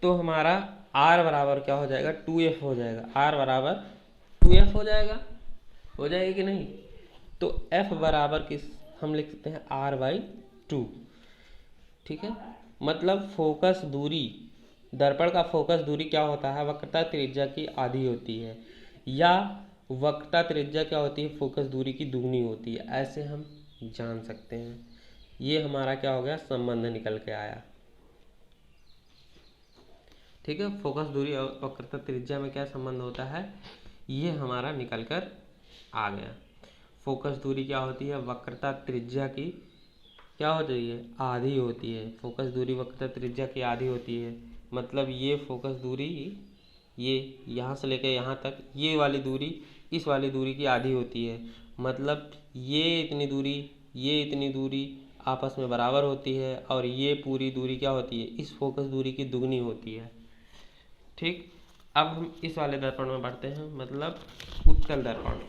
तो हमारा आर बराबर क्या हो जाएगा, 2f हो जाएगा। आर बराबर 2f हो जाएगी कि नहीं। तो f बराबर किस हम लिख सकते हैं, r/2। ठीक है, मतलब फोकस दूरी, दर्पण का फोकस दूरी क्या होता है, वक्रता त्रिज्या की आधी होती है, या वक्रता त्रिज्या क्या होती है, फोकस दूरी की दुगनी होती है, ऐसे हम जान सकते हैं। ये हमारा क्या हो गया, संबंध निकल के आया। ठीक है, फोकस दूरी और वक्रता त्रिज्या में क्या संबंध होता है, ये हमारा निकल कर आ गया। फोकस दूरी क्या होती है, वक्रता त्रिज्या की क्या होती है, आधी होती है। फोकस दूरी वक्रता त्रिज्या की आधी होती है, मतलब ये फोकस दूरी, ये यहाँ से लेकर यहाँ तक, ये वाली दूरी इस वाली दूरी की आधी होती है। मतलब ये इतनी दूरी आपस में बराबर होती है, और ये पूरी दूरी क्या होती है, इस फोकस दूरी की दुगनी होती है। ठीक, अब हम इस वाले दर्पण में बढ़ते हैं, मतलब उत्तल दर्पण।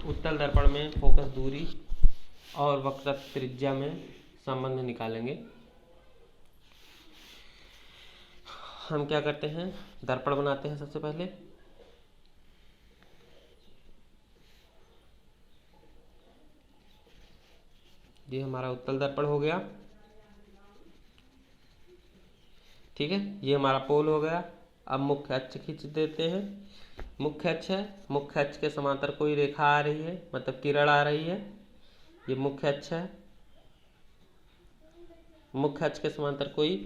उत्तल दर्पण में फोकस दूरी और वक्रता त्रिज्या में संबंध निकालेंगे। हम क्या करते हैं, दर्पण बनाते हैं सबसे पहले। ये हमारा उत्तल दर्पण हो गया। ठीक है, ये हमारा पोल हो गया। अब मुख्य अक्ष खींच देते हैं। मुख्य अक्ष है, मुख्य अक्ष के समांतर कोई रेखा आ रही है, मतलब किरण आ रही है, ये मुख्य अक्ष है। मुख्य अक्ष के समांतर कोई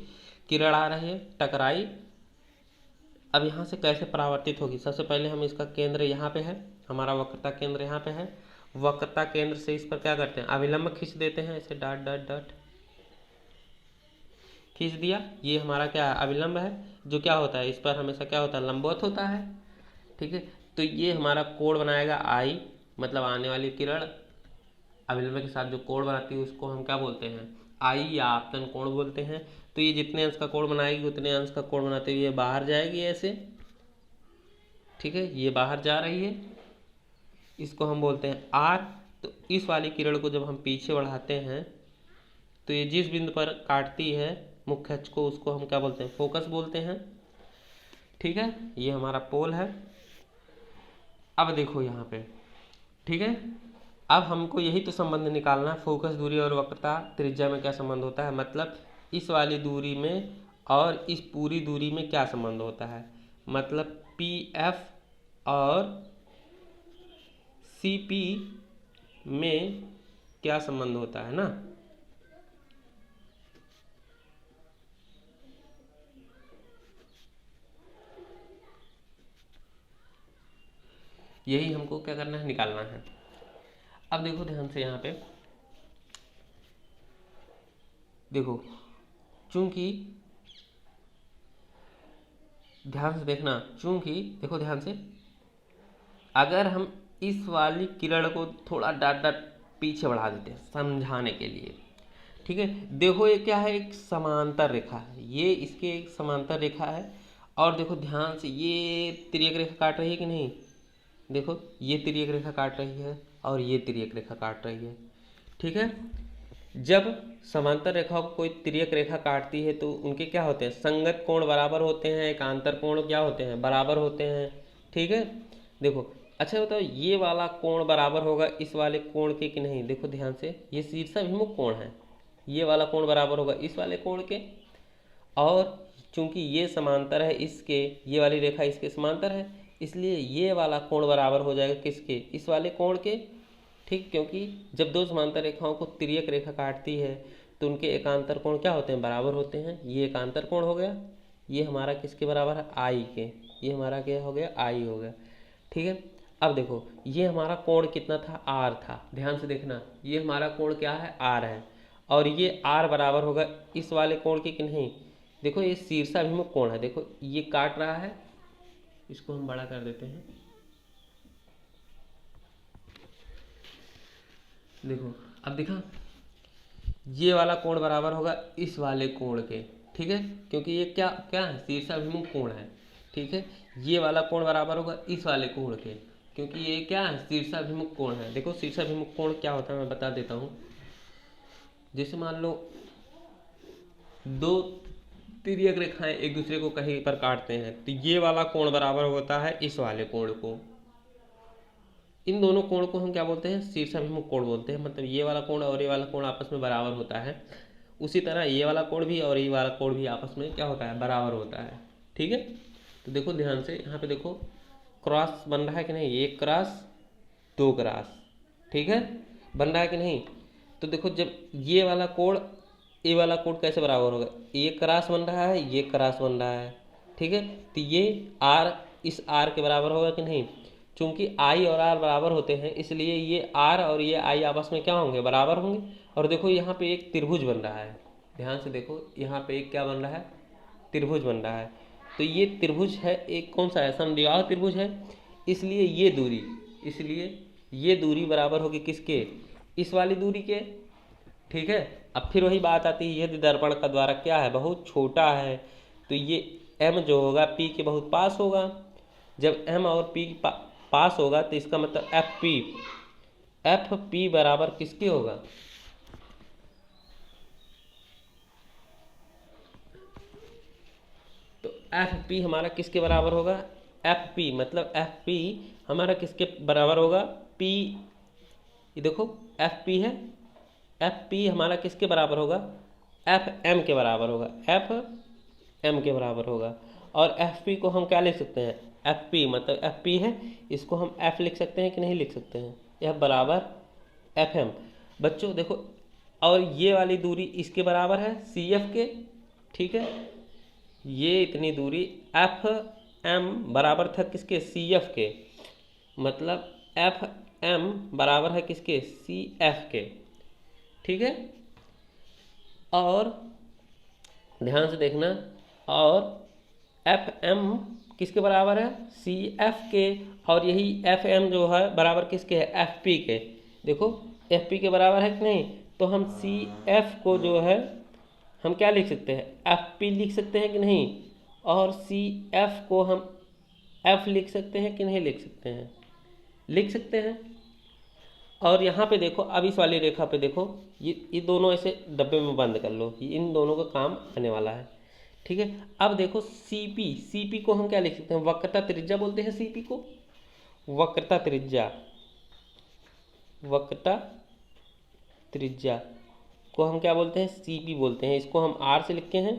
किरण आ रही है, टकराई। अब यहाँ से कैसे परावर्तित होगी, सबसे पहले हम इसका केंद्र यहाँ पे है, हमारा वक्रता केंद्र यहाँ पे है। वक्रता केंद्र से इस पर क्या करते हैं, अभिलंब खींच देते हैं, ऐसे डॉट डॉट डॉट खींच दिया। ये हमारा क्या है, अभिलंब है, जो क्या होता है, इस पर हमेशा क्या होता है, लंबवत होता है। ठीक है, तो ये हमारा कोण बनाएगा आई, मतलब आने वाली किरण अभिलंब के साथ जो कोण बनाती है उसको हम क्या बोलते हैं, आई या आपतन कोण बोलते हैं। तो ये जितने अंश का कोण बनाएगी उतने अंश का कोण बनाते हुए ये बाहर जाएगी ऐसे। ठीक है, ये बाहर जा रही है, इसको हम बोलते हैं आर। तो इस वाली किरण को जब हम पीछे बढ़ाते हैं तो ये जिस बिंदु पर काटती है मुख्य अक्ष को, उसको हम क्या बोलते हैं, फोकस बोलते हैं। ठीक है, ये हमारा पोल है। अब देखो यहाँ पे, ठीक है, अब हमको यही तो संबंध निकालना है, फोकस दूरी और वक्रता त्रिज्या में क्या संबंध होता है, मतलब इस वाली दूरी में और इस पूरी दूरी में क्या संबंध होता है, मतलब पी एफ और सी पी में क्या संबंध होता है ना। यही हमको क्या करना है, निकालना है। अब देखो ध्यान से यहाँ पे देखो, चूंकि ध्यान से देखना, चूंकि देखो ध्यान से, अगर हम इस वाली किरण को थोड़ा डॉट डॉट पीछे बढ़ा देते हैं समझाने के लिए। ठीक है, देखो ये क्या है, एक समांतर रेखा है, ये इसके एक समांतर रेखा है। और देखो ध्यान से, ये तिर्यक रेखा काट रही है कि नहीं, देखो ये तिर्यक रेखा काट रही है और ये तिर्यक रेखा काट रही है। ठीक है, जब समांतर रेखाओं को कोई तिर्यक रेखा काटती है तो उनके क्या होते हैं, संगत कोण बराबर होते हैं, एकांतर कोण क्या होते हैं, बराबर होते हैं। ठीक है, देखो अच्छा बताओ, ये वाला कोण बराबर होगा इस वाले कोण के कि नहीं, देखो ध्यान से, ये शीर्षाभिमुख कोण है, ये वाला कोण बराबर होगा इस वाले कोण के। और चूंकि ये समांतर है इसके, ये वाली रेखा इसके समांतर है, इसलिए ये वाला कोण बराबर हो जाएगा किसके, इस वाले कोण के। ठीक, क्योंकि जब दो समांतर रेखाओं को तिर्यक रेखा काटती है तो उनके एकांतर कोण क्या होते हैं, बराबर होते हैं। ये एकांतर कोण हो गया, ये हमारा किसके बराबर है, आई के, ये हमारा क्या हो गया, आई हो गया। ठीक है, अब देखो ये हमारा कोण कितना था, आर था, ध्यान से देखना, ये हमारा कोण क्या है, आर है, और ये आर बराबर होगा इस वाले कोण के कि नहीं। देखो ये शीर्षाभिमुख कोण है, देखो ये काट रहा है, इसको हम बड़ा कर देते हैं। देखो अब देखा, ये वाला कोण बराबर होगा इस वाले कोण के। ठीक है, क्योंकि ये क्या क्या है, शीर्षाभिमुख कोण है। ठीक है, ये वाला कोण बराबर होगा इस वाले कोण के, क्योंकि ये क्या है, शीर्षाभिमुख कोण है। देखो शीर्षाभिमुख कोण क्या होता है मैं बता देता हूँ। जैसे मान लो दो तिर्यक रेखाएं एक दूसरे को कहीं पर काटते हैं तो ये वाला कोण बराबर होता है इस वाले कोण को। इन दोनों कोण को हम क्या बोलते हैं, शीर्षाभिमुख कोण बोलते हैं। मतलब ये वाला कोण और ये वाला कोण आपस में बराबर होता है। उसी तरह ये वाला कोण भी और ये वाला कोण भी आपस में क्या होता है, बराबर होता है। ठीक है, तो देखो ध्यान से, यहाँ पे देखो क्रॉस बन रहा है कि नहीं, एक क्रॉस दो क्रॉस, ठीक है, बन रहा है कि नहीं। तो देखो जब ये वाला कोण ये वाला कोण कैसे बराबर होगा, ये क्रॉस बन रहा है, ये क्रॉस बन रहा है, ठीक है, तो ये आर इस आर के बराबर होगा कि नहीं। चूंकि आई और आर बराबर होते हैं इसलिए ये आर और ये आई आपस में क्या होंगे, बराबर होंगे। और देखो यहाँ पे एक त्रिभुज बन रहा है, ध्यान से देखो यहाँ पे एक क्या बन रहा है, त्रिभुज बन रहा है। तो ये त्रिभुज है, एक कौन सा है, समद्विबाहु त्रिभुज है। इसलिए ये दूरी बराबर होगी किसके, इस वाली दूरी के। ठीक है, अब फिर वही बात आती है, यदि दर्पण का द्वारक क्या है, बहुत छोटा है, तो ये m जो होगा p के बहुत पास होगा। जब m और p पास होगा तो इसका मतलब एफ पी बराबर किसके होगा, तो एफ पी हमारा किसके बराबर होगा, एफ पी मतलब एफ पी हमारा किसके बराबर होगा, पी, ये देखो एफ पी है, एफ पी हमारा किसके बराबर होगा, एफ एम के बराबर होगा, एफ एम के बराबर होगा। और एफ पी को हम क्या लिख सकते हैं, एफ पी मतलब एफ पी है, इसको हम एफ लिख सकते हैं कि नहीं लिख सकते हैं, यह बराबर एफ एम। बच्चों देखो, और ये वाली दूरी इसके बराबर है सी एफ के, ठीक है, ये इतनी दूरी एफ एम बराबर था किसके, सी एफ के, मतलब एफ एम बराबर है किसके, सी एफ के। ठीक है, और ध्यान से देखना, और एफ एम किसके बराबर है, सी एफ के, और यही एफ एम जो है बराबर किसके है, एफ पी के। देखो एफ पी के बराबर है कि नहीं, तो हम सी एफ को जो है हम क्या लिख सकते हैं, एफ पी लिख सकते हैं कि नहीं, और सी एफ को हम एफ लिख सकते हैं कि नहीं लिख सकते हैं, लिख सकते हैं। और यहाँ पे देखो, अब इस वाली रेखा पे देखो, ये दोनों ऐसे डब्बे में बंद कर लो, इन दोनों का काम आने वाला है। ठीक है, अब देखो सीपी को हम क्या लिख सकते हैं, वक्रता त्रिज्या बोलते हैं सीपी को, वक्रता त्रिज्या को हम क्या बोलते हैं, सीपी बोलते हैं। इसको हम आर से लिखते हैं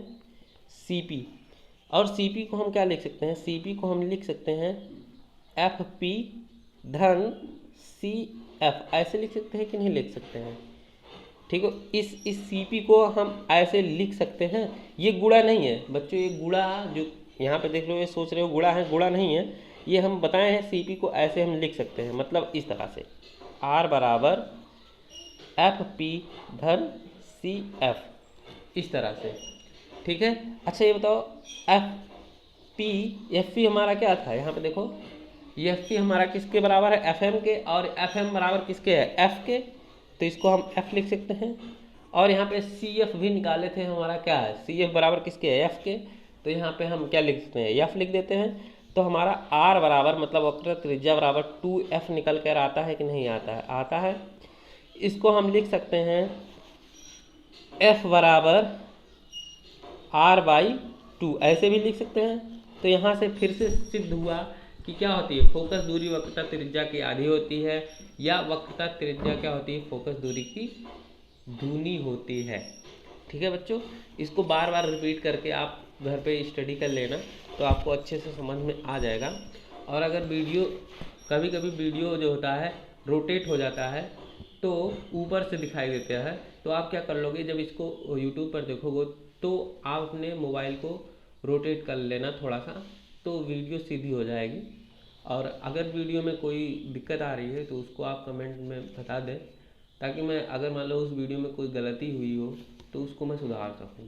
सीपी, और सीपी को हम क्या लिख सकते हैं, सीपी को हम लिख सकते हैं एफ पी धन सी एफ, ऐसे लिख सकते हैं कि नहीं लिख सकते हैं। ठीक है, इस सीपी को हम ऐसे लिख सकते हैं। ये गुणा नहीं है बच्चों, ये गुणा जो यहाँ पे देख लो, ये सोच रहे हो गुणा है, गुणा नहीं है, ये हम बताए हैं सीपी को ऐसे हम लिख सकते हैं, मतलब इस तरह से आर बराबर एफ पी धन सी एफ, इस तरह से। ठीक है, अच्छा ये बताओ एफ पी हमारा क्या था, यहाँ पे देखो एफ पी हमारा किसके बराबर है, एफ एम के, और एफ एम बराबर किसके है, एफ के, तो इसको हम एफ लिख सकते हैं। और यहाँ पे सी एफ भी निकाले थे, हमारा क्या है, सी एफ बराबर किसके है, एफ के, तो यहाँ पे हम क्या लिख सकते हैं, एफ लिख देते हैं। तो हमारा आर बराबर मतलब वक्र त्रिज्या बराबर 2f निकल कर आता है कि नहीं आता है, आता है। इसको हम लिख सकते हैं f बराबर r/2, ऐसे भी लिख सकते हैं। तो यहाँ से फिर से सिद्ध हुआ कि क्या होती है, फोकस दूरी वक्रता त्रिज्या की आधी होती है, या वक्रता त्रिज्या क्या होती है, फोकस दूरी की दूनी होती है। ठीक है बच्चों, इसको बार बार रिपीट करके आप घर पे स्टडी कर लेना, तो आपको अच्छे से समझ में आ जाएगा। और अगर वीडियो कभी कभी वीडियो जो होता है रोटेट हो जाता है, तो ऊपर से दिखाई देता है, तो आप क्या कर लोगे, जब इसको यूट्यूब पर देखोगे तो आप अपने मोबाइल को रोटेट कर लेना थोड़ा सा, तो वीडियो सीधी हो जाएगी। और अगर वीडियो में कोई दिक्कत आ रही है तो उसको आप कमेंट में बता दें, ताकि मैं अगर मान लो उस वीडियो में कोई गलती हुई हो तो उसको मैं सुधार सकूँ।